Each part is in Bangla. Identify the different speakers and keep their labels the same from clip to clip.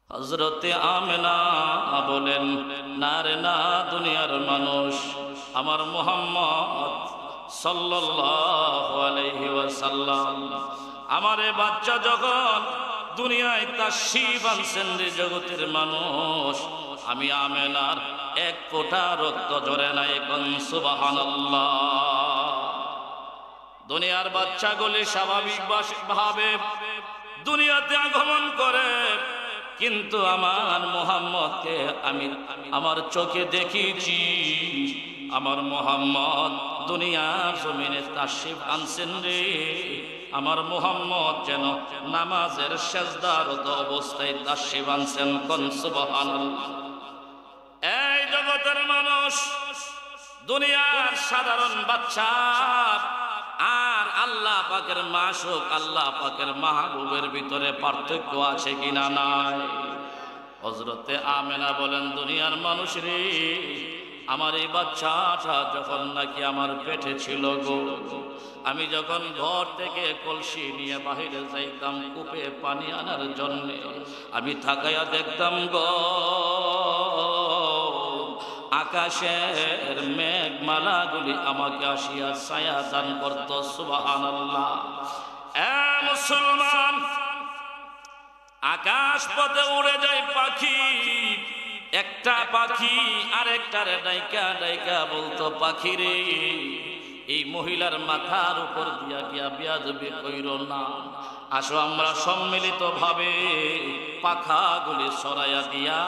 Speaker 1: হযরতে আমেনা বলেন, না রে না দুনিয়ার মানুষ, আমার মুহাম্মদ সাল্লাল্লাহু আলাইহি ওয়াসাল্লাম আমার এই বাচ্চা যখন দুনিয়ায় তাশরীফ আনছেন রে জগতের মানুষ, আমি আমেনার এক ফোঁটা রক্ত ঝরে নাই। কোন সুবহানাল্লাহ। দুনিয়ার বাচ্চাগুলি স্বাভাবিকভাবে দুনিয়াতে আগমন করে, কিন্তু আমার মুহাম্মদকে আমি আমার চোখে দেখেছি। আমার মুহাম্মদ দুনিয়ার জমিনে তাশরীফ আনছেন রে, আমার মুহাম্মদ যেন নামাজের সিজদারত অবস্থায় তাশরীফ আনছেন। কোন সুবহানাল্লাহ। এই জগতের মানুষ, দুনিয়ার সাধারণ বাচ্চা আর আল্লাহ পাকের মাশুক, আল্লাহ পাকের মাহবুবের ভিতরে পার্থক্য আছে কিনা নাই? হযরতে আমেনা বলেন, দুনিয়ার মানুষ রে, আমার এই বাচ্চাটা যখন নাকি আমার পেটে ছিল গো, আমি যখন ঘর থেকে কলসি নিয়ে বাহিরে যাইতাম কূপে পানি আনার জন্য, আমি তাকায়া দেখতাম গো আকাশের মেঘমালাগুলি আমাকে আসিয়া ছায়া দান করত। সুবহানাল্লাহ। এ মুসলমান, আকাশ পথে উড়ে যায় পাখি, একটা পাখি আরেকটারে ডাইকা ডাইকা বলতো, পাখি রে, এই মহিলার মাথার উপর দিয়া গিয়া বেয়াদবি কইরো না, আসো আমরা সম্মিলিত ভাবে পাখাগুলি সরাইয়া দিয়া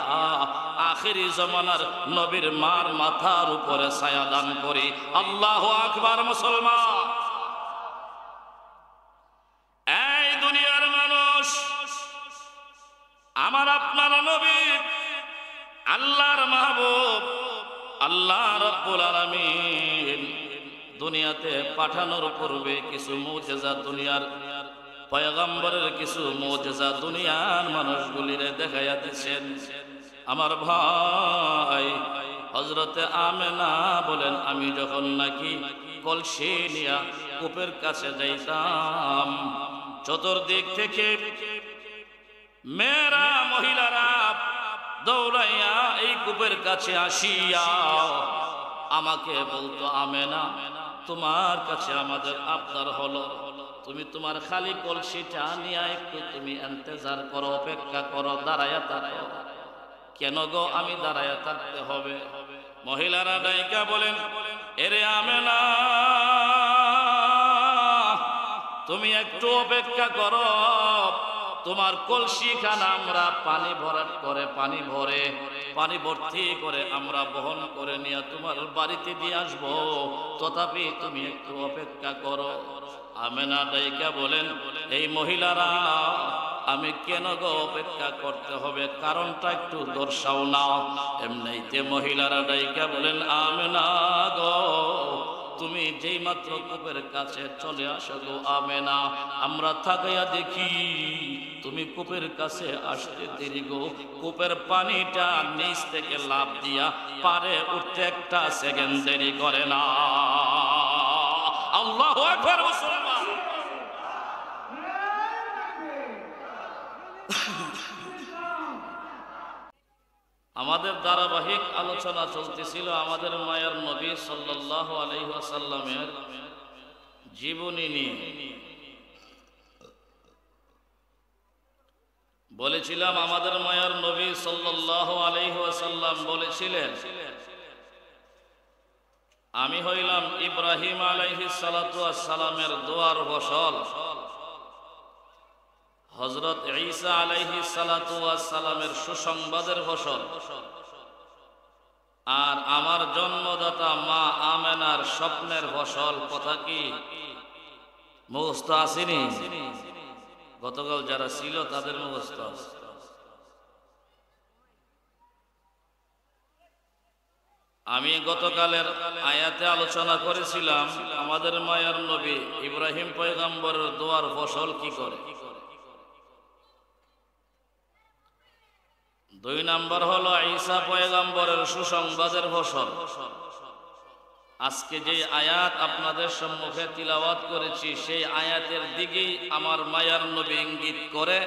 Speaker 1: আখিরি জমানার নবীর মার মাথার উপরে ছায়া দান করি। আল্লাহু আকবার। মুসলমান, এই দুনিয়ার মানুষ, আমার আপনার নবী আল্লাহর মাহবুব আল্লাহ রাব্বুল আলামিন দুনিয়াতে পাঠানোর পূর্বে কিছু মুজিজা, দুনিয়ার পয়গম্বরের কিছু মুজিজা দুনিয়ার মানুষগুলিরে দেখাইয়া দিয়েছেন। আমার ভাই হযরতে আমেনা বলেন, আমি যখন নাকি কলসি নিয়া কূপের কাছে যাইতাম, চতুর্দিক থেকে মেয়েরা মহিলারা দৌড়াইয়া এই কূপের কাছে আসিয়া আমাকে বলতো, আমেনা, তোমার কাছে আমাদের আবদার হলো, তুমি তোমার খালি কলসিটা নিয়ে একটু তুমি ইন্তজার করো, অপেক্ষা করো, দাঁড়ায়া থাকো। কেন গো আমি দাঁড়ায়া থাকতে হবে? মহিলারা ডাইকা বলেন, এরে আমেনা, তুমি একটু অপেক্ষা করো, তোমার কলসিখানা আমরা পানি ভরাট করে পানি ভর্তি করে আমরা বহন করে নিয়ে তোমার বাড়িতে দিয়ে আসবো, তথাপি তুমি একটু অপেক্ষা করো। আমেনা ডাইকা বলেন, এই মহিলারা, আমি কেন গো অপেক্ষা করতে হবে, কারণটা একটু দর্শাও না। এমনিতে মহিলারা ডাইকা বলেন, আমেনা গো, তুমি যেই মাত্র কূপের কাছে চলে আসো গো আমেনা, আমরা তাকাইয়া দেখি তুমি কূপের কাছে আসতে দেরি গো, কূপের পানিটা নিচ থেকে লাফ দিয়া পারে উঠতে একটা সেকেন্ড দেরি করে না। আল্লাহু আকবার। মুসলমান, আমাদের ধারাবাহিক আলোচনা চলতেছিল আমাদের মায়ার নবী সাল্লাল্লাহু আলাইহি ওয়াসাল্লামের জীবনী নিয়ে। বলেছিলাম আমাদের মায়ার নবী সাল্লাল্লাহু আলাইহি ওয়াসাল্লাম বলেছিলেন, আমি হইলাম ইব্রাহিম আলাইহিস সালাতু ওয়াস সালামের দোয়ার ফসল, হযরত ঈসা আলাইহিস সালাতু ওয়াস সালামের সুসংবাদের ফসল, আর আমার জন্মদাতা মা আমেনার স্বপ্নের ফসল। কথা কি মুখস্থ আসেনি? গতকাল যারা ছিল তাদের মুখস্থ আছে। আমি গতকালের আয়াতে আলোচনা করেছিলাম আমাদের মায়ার নবী ইব্রাহিম পয়গম্বরের দোয়ার ফসল কি করে। 2 নাম্বার হলো ঈসা পয়গম্বরের সুসংবাদের ফসল। আজকে যে আয়াত আপনাদের সম্মুখে তিলাওয়াত করেছি সেই আয়াতের দিকেই আমার মায়ার নবী ইঙ্গিত করে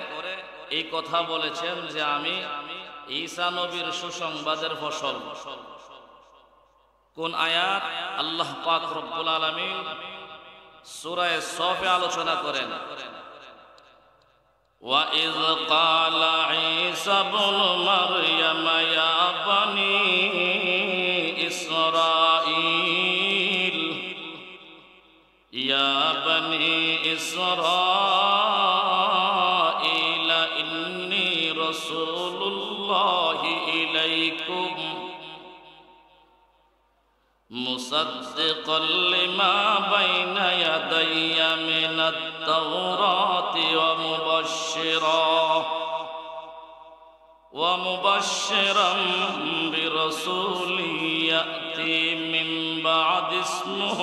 Speaker 1: এই কথা বলেছেন যে আমি ঈসা নবীর সুসংবাদের ফসল। কোন আয়াত? আল্লাহ পাক রব্বুল আলামিন সূরা সফে আলোচনা করেন, وَإِذْ قَالَ عِيسَى ابْنُ مَرْيَمَ يَا بَنِي إِسْرَائِيلَ يَا بَنِي إِسْرَائِيلَ إِنِّي رَسُولُ اللَّهِ إِلَيْكُمْ مصدقا لما بين يدي من التوراة ومبشرا برسول يأتي من بعد اسمه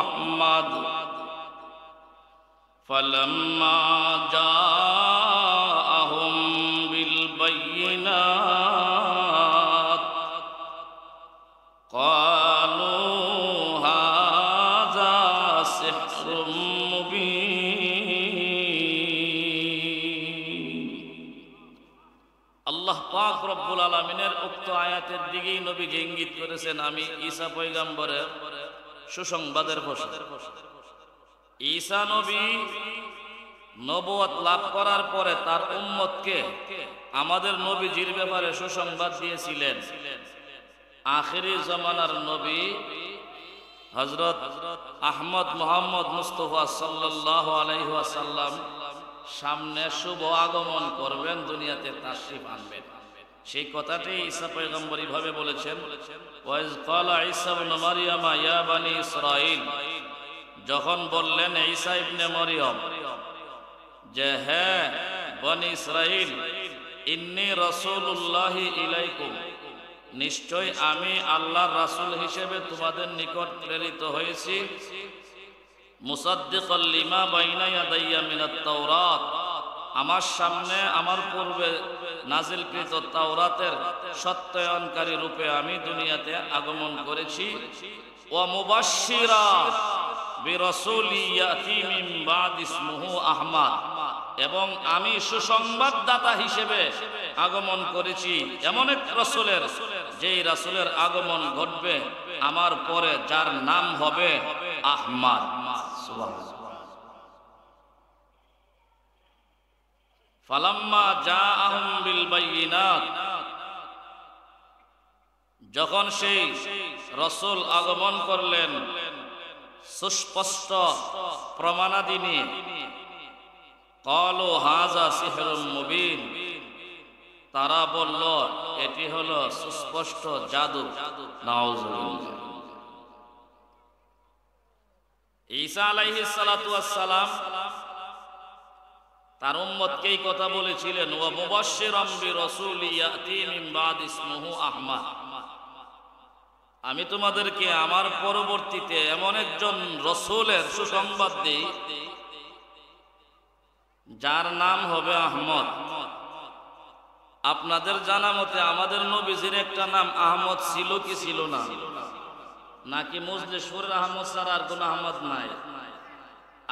Speaker 1: أحمد فلما جاءهم بالبينات আল্লাহ পাক রব্বুল আলামিনের উক্ত আয়াতের দিকেই নবীজি ইঙ্গিত করেছেন আমি ঈসা পয়গম্বরের সুসংবাদের ফসল। ঈসা নবী নবুয়ত লাভ করার পরে তার উম্মতকে আমাদের নবীজির ব্যাপারে সুসংবাদ দিয়েছিলেন। আখিরি জামানার নবী হযরত আহমদ মুহাম্মদ মুস্তাফা সাল্লাল্লাহু আলাইহি ওয়াসাল্লাম সামনে শুভ আগমন করবেন, দুনিয়াতে তাশরীফ আনবেন। সেই কথাটি ঈসা পয়গম্বর এইভাবে বলেছেন, ওয়াইজ ক্বালা ঈসা ইবনে মারইয়াম ইয়া বানি ইসরাঈল, যখন বললেন ঈসা ইবনে মরিয়ম যে হে বনি ইসরাঈল, ইন্নী রাসূলুল্লাহি ইলাইকুম, নিশ্চয় আমি আল্লাহর রাসূল হিসেবে তোমাদের নিকট প্রেরিত হয়েছি। মুসাদ্দিকাল লিমা বাইনা ইয়াদাইয়া মিনাত তাওরাত, আমার সামনে আমার পূর্বে নাজিলকৃত তাওরাতের সত্যায়নকারী রূপে আমি দুনিয়াতে আগমন করেছি। ওয়া মুবাশশিরা বিরাসূলি ইয়াতি মিন বাদ ইসমুহু আহমদ, এবং আমি সুসংবাদদাতা হিসেবে আগমন করেছি এমন এক রাসূলের, যেই রাসূলের আগমন ঘটবে আমার পরে, যার নাম হবে আহমদ। সুবহানাল্লাহ। ফালাম্মা জাআহুম বিল বায়িনাত, যখন সেই রাসূল আগমন করলেন সুস্পষ্ট প্রমাণাদি নিয়ে, ক্বালু হাযা সিহরুম মুবিন, তারা বলল এটি হলো সুস্পষ্ট জাদু। নাউযুবিল্লাহ। ঈসা আলাইহিস সালাতু ওয়াস সালাম তার উম্মতকে এই কথা বলেছিলেন, ওয়া মুবাশশিরাম বিরাসূলি ইয়াতি মিন বাদ ইসমুহু আহমদ, আমি তোমাদেরকে আমার পরবর্তীতে এমন একজন রাসূলের সুসংবাদ দেই যার নাম হবে আহমদ। আপনাদের জানা মতে আমাদের নবীজির একটা নাম আহমদ ছিল কি ছিল না? নাকি মুজলিসুর আহমদ ছাড়া আর কোনো আহমদ নাই?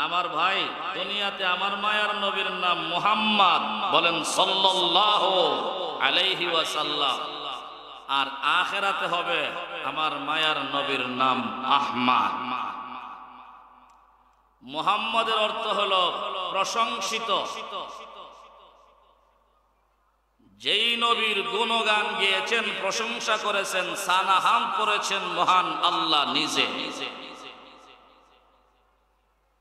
Speaker 1: আমার ভাই, দুনিয়াতে আমার মায়ার নবীর নাম মুহাম্মদ, বলেন সাল্লাল্লাহু আলাইহি ওয়াসাল্লাম, আর আখিরাতে হবে আমার মায়ার নবীর নাম আহমদ। মুহাম্মদের অর্থ হলো প্রশংসিত। যেই নবীর গুণগান গেয়েছেন, প্রশংসা করেছেন, সানাহাম করেছেন মহান আল্লাহ নিজে।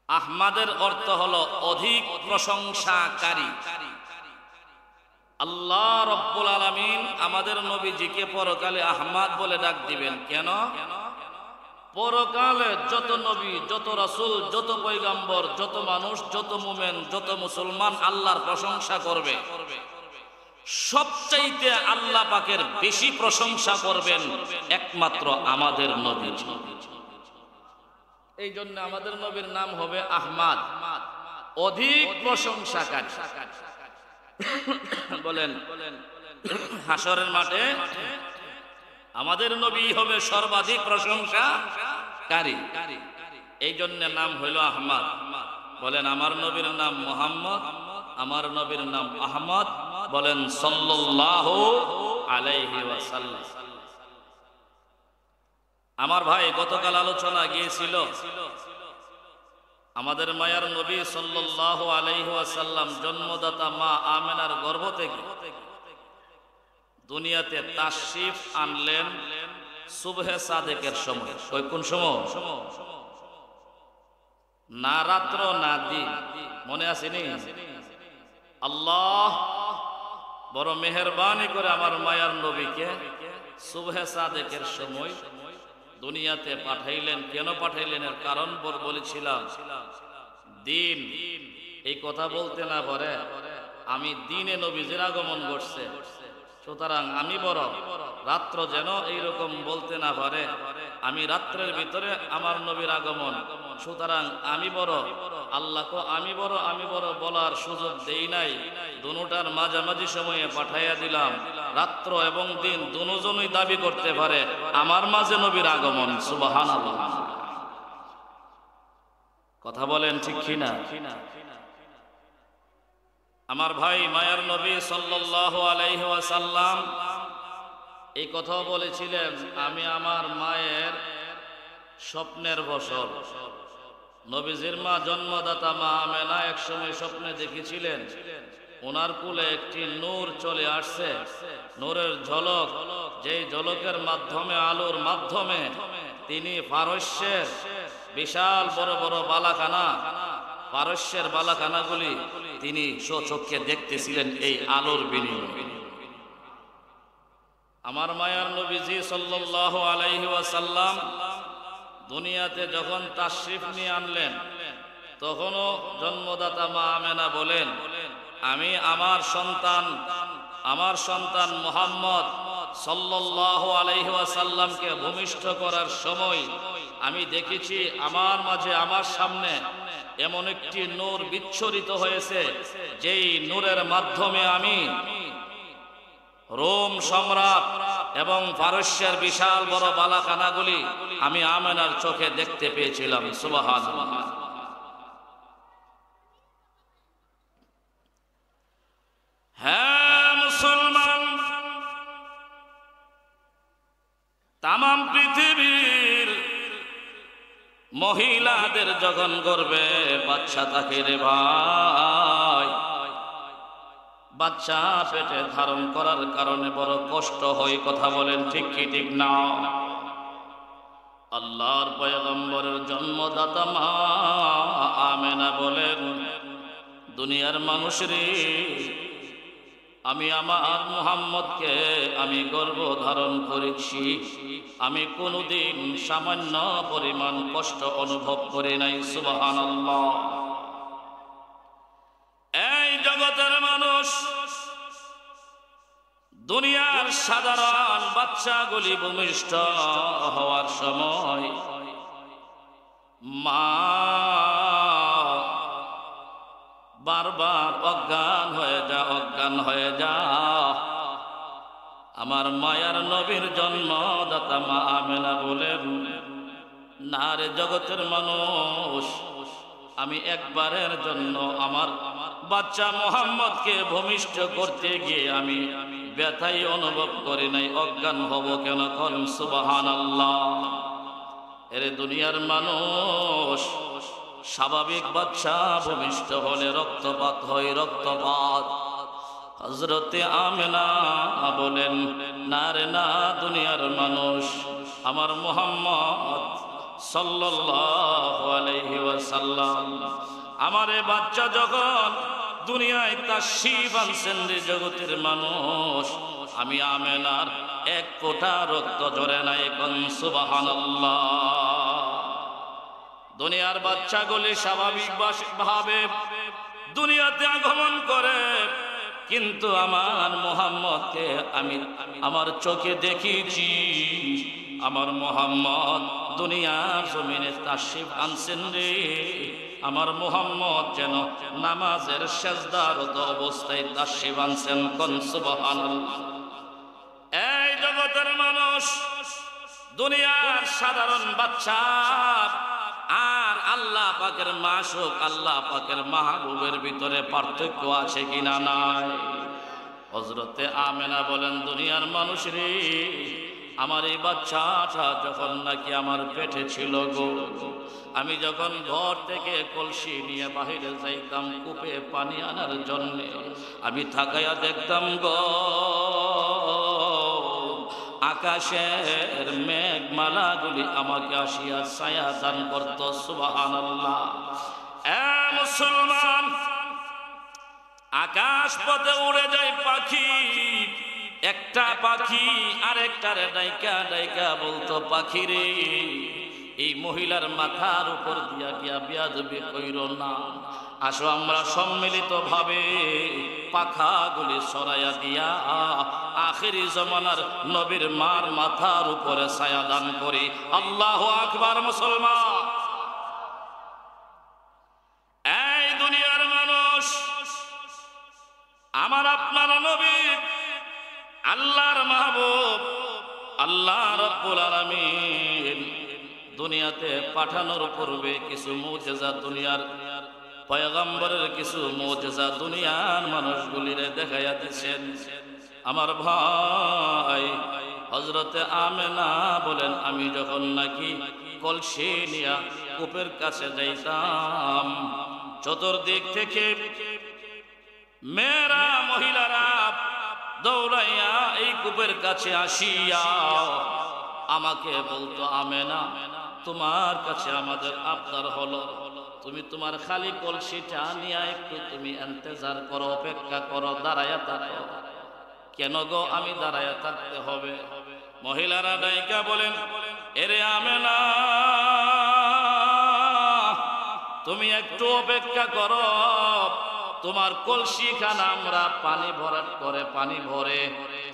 Speaker 1: আহমদের অর্থ হলো অধিক প্রশংসাকারী। আল্লাহ রব্বুল আলামিন আমাদের নবীজিকে পরকালে আহমদ বলে ডাক দিবেন। কেন? পরকালে যত নবী, যত রাসূল, যত পয়গম্বর, যত মানুষ, যত মুমিন, যত মুসলমান আল্লাহর প্রশংসা করবে, সবচাইতে আল্লাহ পাকের বেশি প্রশংসা করবেন একমাত্র আমাদের নবী। এই জন্য আমাদের নবীর নাম হবে আহমদ, অধিক প্রশংসাকারী। বলেন হাসরের মাঠে আমাদের নবী হবে সর্বাধিক প্রশংসাকারী। এই জন্য নাম হইল আহমদ। বলেন আমার নবীর নাম মুহাম্মদ, আমার নবীর নাম আহমদ, বলেন সাল্লাল্লাহু আলাইহি ওয়াসাল্লাম। আমার ভাই, গতকাল আলোচনা গিয়েছিল আমাদের মায়ার নবী সাল্লাল্লাহু আলাইহি ওয়াসাল্লাম জন্মদাতা মা আমেনার গর্ভ থেকে দুনিয়াতে তাশরিফ আনলেন সুবহে সাদেকের সময়। কোন সময়? না রাত্র না দিন, মনে আসেনি? আল্লাহ বড় মেহেরবানি করে আমার মায়ার নবীকে সুবহে সাদেকের সময় দুনিয়াতে পাঠাইলেন। কেন পাঠাইলেন এর কারণ বলেছিলাম। দিন, এই কথা বলতে না পারে আমি দিনে নবীজির আগমন ঘটছে, সুতরাং আমি বড়। রাত্র যেন এইরকম বলতে না পারে আমি রাত্রের ভিতরে আমার নবীর আগমন, সুতরাং আমি বড়। আল্লাহকে আমি বড় আমি বড় বলার সুযোগ দেই নাই, দুটার মাঝামাঝি সময়ে পাঠাইয়া দিলাম। রাত্র এবং দিন দুজনই দাবি করতে পারে আমার মাঝে নবীর আগমন। সুবহানাল্লাহ। কথা বলেন ঠিক কিনা? আমার ভাই, মায়ার নবী সাল্লাল্লাহু আলাইহি ওয়াসাল্লাম এই কথাও বলেছিলেন, আমি আমার মায়ের স্বপ্নের বশর। নবীজির মা জন্মদাতা মা আমেনা একসময় স্বপ্নে দেখেছিলেন ওনার কুলে একটি নূর চলে আসছে, নূরের ঝলক, যেই ঝলকের মাধ্যমে, আলোর মাধ্যমে তিনি পারস্যের বিশাল বড় বড় বালাখানা, পারস্যের বালাখানাগুলি তিনি স্বচক্ষে দেখতেছিলেন এই আলোর বিনিময়ে। আমার মায়ার নবীজি সাল্লাল্লাহু আলাইহি ওয়াসাল্লাম দুনিয়াতে যখন তাশরিফ নিয়ে আনলেন, তখনও জন্মদাতা মা আমেনা বলেন, আমি আমার সন্তান মুহাম্মদ সাল্লাল্লাহু আলাইহি ওয়াসাল্লামকে ভূমিষ্ঠ করার সময় আমি দেখেছি আমার মাঝে, আমার সামনে এমন একটি নূর বিচ্ছরিত হয়েছে, যেই নূরের মাধ্যমে আমি রোম সম্রাট এবং পারস্যের বিশাল বড় বালাখানাগুলি আমি আমেনার চোখে দেখতে পেয়েছিলাম। সুবহানাল্লাহ। হ্যাঁ মুসলমান, তামাম পৃথিবীর মহিলাদের যখন গর্ভে বাচ্চা থাকে রে ভাই, বাচ্চা পেটে ধারণ করার কারণে বড় কষ্ট হয়। কথা বলেন ঠিক কি ঠিক না? আল্লাহর পয়গম্বরের জন্মদাতা মা আমেনা বলেন, দুনিয়ার মানুষরে, আমি আমার মুহাম্মদকে আমি গর্ভ ধারণ করেছি, আমি কোনোদিন সামান্য পরিমাণ কষ্ট অনুভব করি নাই। সুবহানাল্লাহ। এই জগতের মানুষ, দুনিয়ার সাধারণ বাচ্চাগুলি ভূমিষ্ঠ হওয়ার সময় মা বারবার অজ্ঞান হয়ে যা। আমার মায়ার নবীর জন্মদাতা মা আমেনা বলেন, না রে জগতের মানুষ, আমি একবারের জন্য আমার বাচ্চা মুহাম্মদকে ভূমিষ্ঠ করতে গিয়ে আমি ব্যথাই অনুভব করি নাই, অজ্ঞান হব কেন? কোন সুবহানাল্লাহ। এরে দুনিয়ার মানুষ, স্বাভাবিক বাচ্চা ভূমিষ্ঠ হলে রক্তপাত হয়, রক্তপাত। হযরতে আমেনা বলেন, না রে না দুনিয়ার মানুষ, আমার মুহাম্মদ সাল্লাল্লাহু আলাইহি ওয়াসাল্লাম আমার এই বাচ্চা যখন দুনিয়ায় তাশরিফ আনছেন রে জগতের মানুষ, আমি আমেনার এক ফোঁটা রক্ত ঝরে নাই। কোন সুবহানাল্লাহ। দুনিয়ার বাচ্চাগুলি স্বাভাবিক ভাবে দুনিয়াতে আগমন করে, কিন্তু আমার মুহাম্মদকে আমি আমার চোখে দেখেছি। আমার মুহাম্মদ দুনিয়ার জমিনে তাশরিফ আনছেন রে, আমার মুহাম্মদ যেন নামাজের সেজদারত অবস্থায় তাশরিফ আনছেন। কোন সুবহানাল্লাহ। এই জগতের মানুষ, দুনিয়ার সাধারণ বাচ্চা আর আল্লাহ পাকের মাশুক, আল্লাহ পাকের মাহবুবের ভিতরে পার্থক্য আছে কিনা নাই? হযরতে আমেনা বলেন, দুনিয়ার মানুষ রে, আমার এই বাচ্চাটা যখন নাকি আমার পেটে ছিল গো, আমি যখন ঘর থেকে কলসি নিয়ে বাহিরে যাইতাম কূপে পানি আনার জন্য, আমি তাকায়া দেখতাম গো আকাশের মেঘমালাগুলি আমাকে আসিয়া ছায়া দান করত। সুবহানাল্লাহ। এ মুসলমান, আকাশ পথে উড়ে যায় পাখি, একটা পাখি আরেকটারে ডাইকা ডাইকা বলতো, পাখি রে, এই মহিলার মাথার উপর দিয়া গিয়া বেয়াদবি কইরো না, আসো আমরা সম্মিলিত ভাবে পাখাগুলি সরাইয়া দিয়া আখেরি জমানার নবীর মার মাথার উপরে ছায়া দান করি। আল্লাহু আকবার। মুসলমান, এই দুনিয়ার মানুষ, আমার আপনার নবী আল্লাহর মাহবুব আল্লাহ রাব্বুল আলামিন দুনিয়াতে পাঠানোর পূর্বে কিছু মুজিজা, দুনিয়ার পয়গম্বরের কিছু মুজিজা দুনিয়ার মানুষগুলিরে দেখাইয়া দিয়েছেন। আমার ভাই হযরতে আমেনা বলেন, আমি যখন নাকি কলসি নিয়া কূপের কাছে যাইতাম, চতুর্দিক থেকে মেয়েরা মহিলারা দৌড়াইয়া এই কূপের কাছে আসিয়া আমাকে বলতো, আমেনা, তোমার কাছে আমাদের আবদার হলো, তুমি তোমার খালি কলসিটা নিয়ে একটু তুমি ইন্তজার করো, অপেক্ষা করো, দাঁড়াইয়া থাকো। কেন গো আমি দাঁড়াইয়া থাকতে হবে? মহিলারা ডাইকা বলেন, এরে আমেনা, তুমি একটু অপেক্ষা করো, তোমার কলসিখানা আমরা পানি ভরাট করে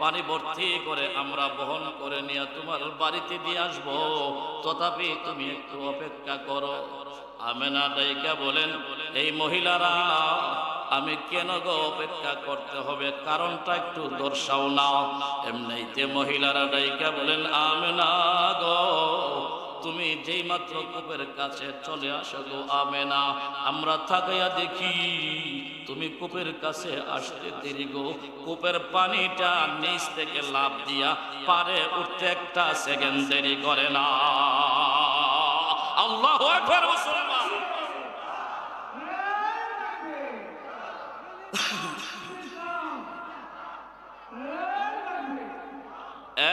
Speaker 1: পানি ভর্তি করে আমরা বহন করে নিয়ে তোমার বাড়িতে দিয়ে আসবো, তথাপি তুমি একটু অপেক্ষা করো। আমেনা ডাইকা বলেন, এই মহিলারা, আমি কেন গো অপেক্ষা করতে হবে, কারণটা একটু দর্শাও না। এমনিতে মহিলারা ডাইকা বলেন, আমেনা গো, তুমি যেই মাত্র কূপের কাছে চলে আসো গো আমেনা, আমরা তাকাইয়া দেখি তুমি কূপের কাছে আসতে দেরি গো, কূপের পানিটা নিচ থেকে লাফ দিয়া পারে উঠতে একটা সেকেন্ড দেরি করে না। আল্লাহু আকবার। মুসলমান,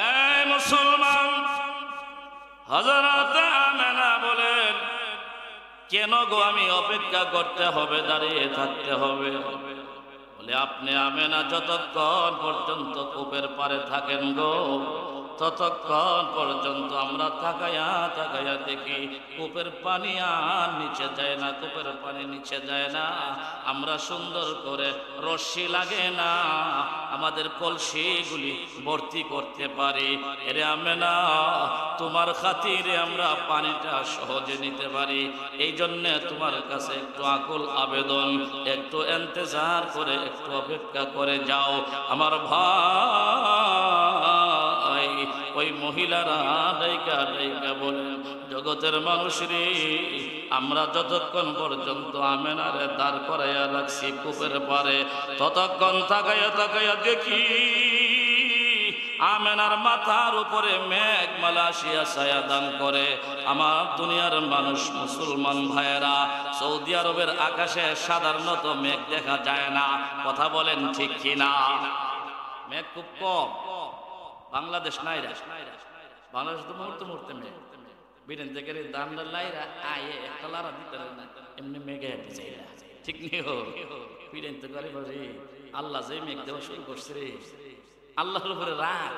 Speaker 1: এই মুসলমান, হযরত আমেনা বলেন, কেন গো আমি অপেক্ষা করতে হবে, দাঁড়িয়ে থাকতে হবে? বলে, আপনি আমেনা যতক্ষণ পর্যন্ত কূপের পারে থাকেন গো, ততক্ষণ পর্যন্ত আমরা তাকায়া তাকায়া দেখি কূপের পানি আর নিচে যায় না, কূপের পানি নিচে যায় না। আমরা সুন্দর করে রশি লাগে না আমাদের কলসিগুলি ভর্তি করতে পারি। এরে আমেনা, তোমার খাতিরে আমরা পানিটা সহজে নিতে পারি, এই জন্য তোমার কাছে একটু আকুল আবেদন, একটু ইন্তজার করে একটু অপেক্ষা করে যাও। আমার ভাই ওই মহিলারা ডাইকা ডাইকা বলে, জগতের মানুষ রে, আমরা যতক্ষণ পর্যন্ত আমেনারে দাঁড় করাইয়া রাখছি কূপের পারে, ততক্ষণ তাকাইয়া তাকাইয়া দেখি আমেনার মাথার উপরে মেঘমালা আসিয়া ছায়া দান করে। আমার দুনিয়ার মানুষ, মুসলমান ভাইয়েরা, সৌদি আরবের আকাশে সাধারণত মেঘ দেখা যায় না, কথা বলেন ঠিক কিনা? মেঘ খুব কম। বাংলাদেশ নাইরা, বাংলাদেশ তো মুহূর্তে মুহূর্তে মেঘ, বিরেন থেকে দান্ডার লাইরা আয়ে একটা লারা দিতে না, এমনি মেঘে হেঁটে চাই না, ঠিক নিও বিরেন তো করে বলে, আল্লাহ যে মেঘ দেওয়া শুরু করছে রে, আল্লাহর উপরে রাগ,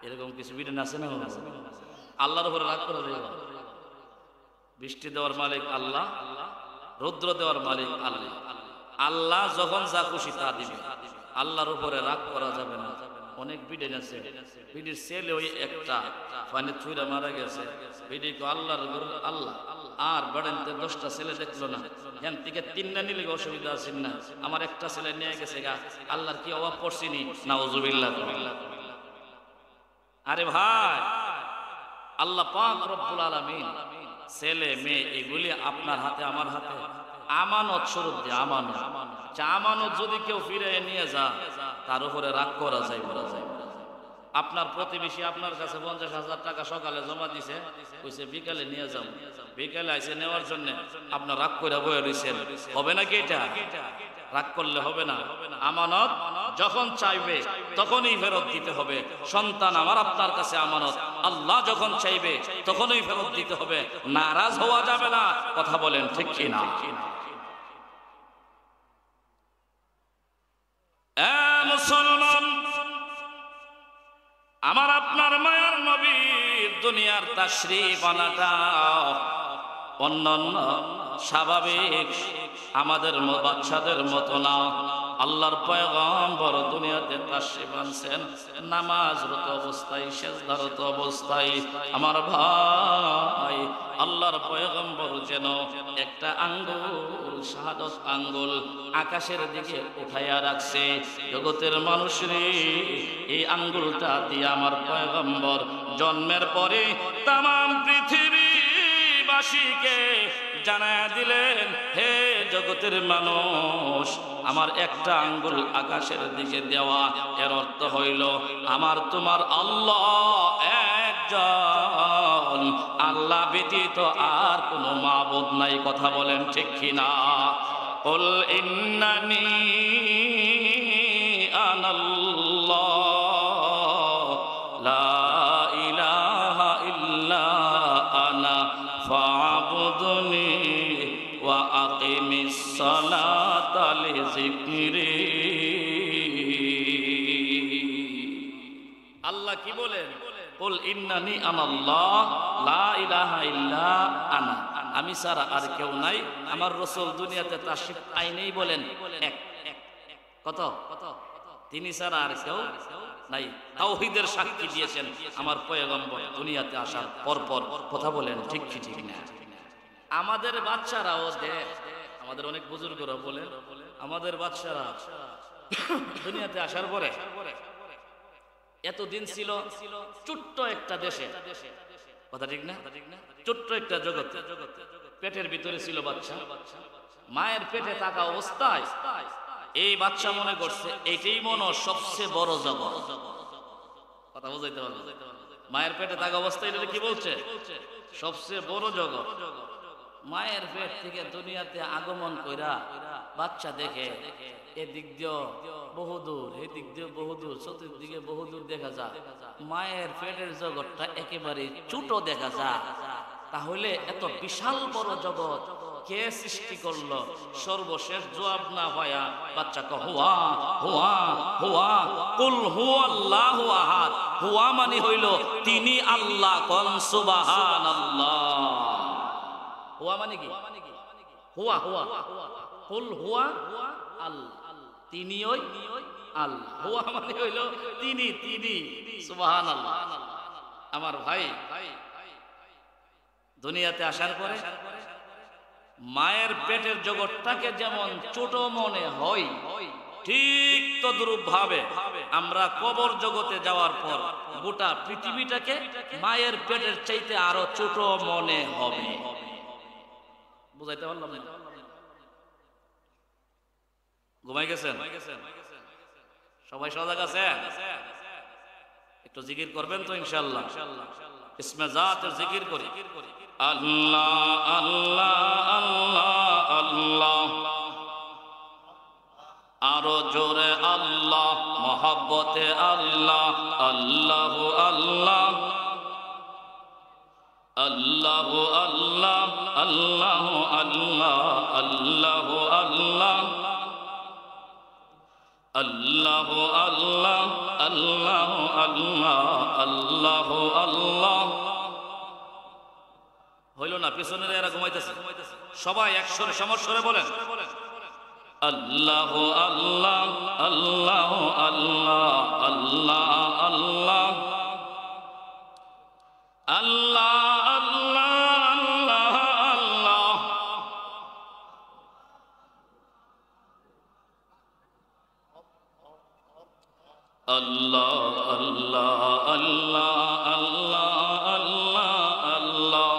Speaker 1: এরকম কিছু বিরেন আছে না? আল্লাহর উপরে রাগ করে দেওয়া, বৃষ্টি দেওয়ার মালিক আল্লাহ, রৌদ্র দেওয়ার মালিক আল্লাহ, আল্লাহ যখন যা খুশি তা দিবে, আল্লাহর উপরে রাগ করা যাবে না। অনেক বিডেন আছে, বিডির ছেলে ওই একটা পানি ছুঁড়া মারা গেছে, বিডি আল্লাহর আল্লাহ আর বাড়াইতে 10টা ছেলে দেখলো না, এখান থেকে 3টা নিলে অসুবিধা আছে না, আমার একটা ছেলে নিয়ে গেছে গা, আল্লাহর কি অভাব পড়ছিনি? নাউজুবিল্লাহ। আরে ভাই, আল্লাহ পাক রব্বুল আলামিন ছেলে মেয়ে এগুলি আপনার হাতে আমার হাতে আমানত স্বরূপ দিয়ে আমানত। আমানত যদি কেউ ফিরে নিয়ে যা তার উপরে রাগ করা যায়। আপনার প্রতিবেশী আপনার কাছে 50,000 টাকা সকালে জমা দিছে, কইছে বিকালে নিয়ে যাও, বিকালে আইসে নেওয়ার জন্য আপনার রাগ করে বয়ে রইছেন, হবে নাকি এটা? রাগ করলে হবে না। আমানত যখন চাইবে তখনই ফেরত দিতে হবে। সন্তান আমার আপনার কাছে আমানত, আল্লাহ যখন চাইবে তখনই ফেরত দিতে হবে, নারাজ হওয়া যাবে না। কথা বলেন ঠিক কি না? মুসলমান, আমার আপনার মায়ার নবীর দুনিয়ার তাশরীফ আনাটা অন্যান্য স্বাভাবিক আমাদের বাচ্চাদের মতো না। আল্লাহর পয়গম্বর দুনিয়াতে তাশরীফ আনছেন নামাজরত অবস্থায়, সেজদারত অবস্থায়। আমার ভাই, আল্লাহর পয়গম্বর যেন একটা আঙ্গুল, শাহাদত আঙ্গুল আকাশের দিকে উঠাইয়া রাখছে। জগতের মানুষরে এই আঙ্গুলটা দিয়ে আমার পয়গম্বর জন্মের পরে তামাম পৃথিবীবাসীকে জানায়া দিলেন, হে জগতের মানুষ, আমার একটা আঙ্গুল আকাশের দিকে দেওয়া, এর অর্থ হইল আমার তোমার আল্লাহ একজন, আল্লাহ ব্যতীত আর কোনো মাবুদ নাই। কথা বলেন ঠিক কিনা? কুল ইন্নানি আনাল্লাহ লা ইলাহা ইল্লা আনা ফা'বুদনি ওয়া আকিমিস সালাতা লিযিকরি। আল্লাহ কি বলেন? কুল ইন্নানি আনাল্লাহ লা ইলাহা ইল্লা আনা, আমি ছাড়া আর কেউ নাই। আমার রাসূল দুনিয়াতে তাশরীফ আইনেই বলেন এক। কত? তিনি ছাড়া আর কেউ নাই। তাওহীদের সাক্ষী দিয়েছেন আমার পয়গম্বর দুনিয়াতে আসার পরপর। কথা বলেন ঠিক কি ঠিক না? আমাদের বাচ্চারাও আমাদের অনেক বুজুর্গরা বলে, আমাদের বাচ্চারা দুনিয়াতে আসার পরে এতদিন ছিল ছোট্ট একটা দেশে। কথা ঠিক না? ছোট্ট একটা জগৎ, পেটের ভিতরে ছিল বাচ্চা। মায়ের পেটে থাকা অবস্থায় এই বাচ্চা মনে করছে এটাই মনে সবচেয়ে বড় জগৎ। কথা বুঝাইতে পারবে? মায়ের পেটে থাকা অবস্থায় এটা কি বলছে? সবচেয়ে বড় জগৎ। মায়ের পেট থেকে দুনিয়াতে আগমন কইরা বাচ্চা দেখে এদিক দিয়ে বহুদূর, এদিক দিয়ে বহুদূর, চতুর্দিকে বহুদূর দেখা যায়। মায়ের পেটের জগৎটা একেবারে ছোট দেখা যায়। তাহলে এত বিশাল বড় জগৎ কে সৃষ্টি করলো? সর্বশেষ জবাব না পায়া বাচ্চাকে হুয়া হুয়া হুয়া কুল হুয়াল্লাহু আহাদ, হুয়া মানে হইল তিনি আল্লাহ। কোন সুবহানাল্লাহ। হুয়া মানে কি? হুয়া হুয়া কুল হুয়া আল্লাহ, তিনি ওই আল্লাহ। হুয়া মানে হইল তিনি, তিনি। সুবহানাল্লাহ। আমার ভাই, দুনিয়াতে আসার পরে মায়ের পেটের জগৎটাকে যেমন ছোট মনে হয়, ঠিক তদ্রূপ ভাবে আমরা কবর জগতে যাওয়ার পর গোটা পৃথিবীটাকে মায়ের পেটের চাইতে আরো ছোট মনে হবে। বুঝাইতে পারলাম না? ঘুমাই গেছেন? সবাই সজাগ আছেন? একটু জিকির করবেন তো ইনশাআল্লাহ? ইসমে জাতের জিকির করি। আল্লাহ আল্লাহ আল্লাহ আল্লাহ, আরো জোরে আল্লাহ, মহব্বতে আল্লাহ। আল্লাহ আল্লাহ আল্লাহ আল্লাহ আল্লাহ আল্লাহ আল্লাহ আল্লাহ আল্লাহ আল্লাহ আল্লাহ আল্লাহ আল্লাহ আল্লাহ। হইল না? পিছনের এরা ঘুমাইতেছে। সবাই একসরে সমস্বরে বলেন আল্লাহ আল্লাহ আল্লাহ আল্লাহ আল্লাহ আল্লাহ আল্লাহ আল্লাহ আল্লাহ আল্লাহ। আল্লাহ আল্লাহ আল্লাহ আল্লাহ আল্লাহ আল্লাহ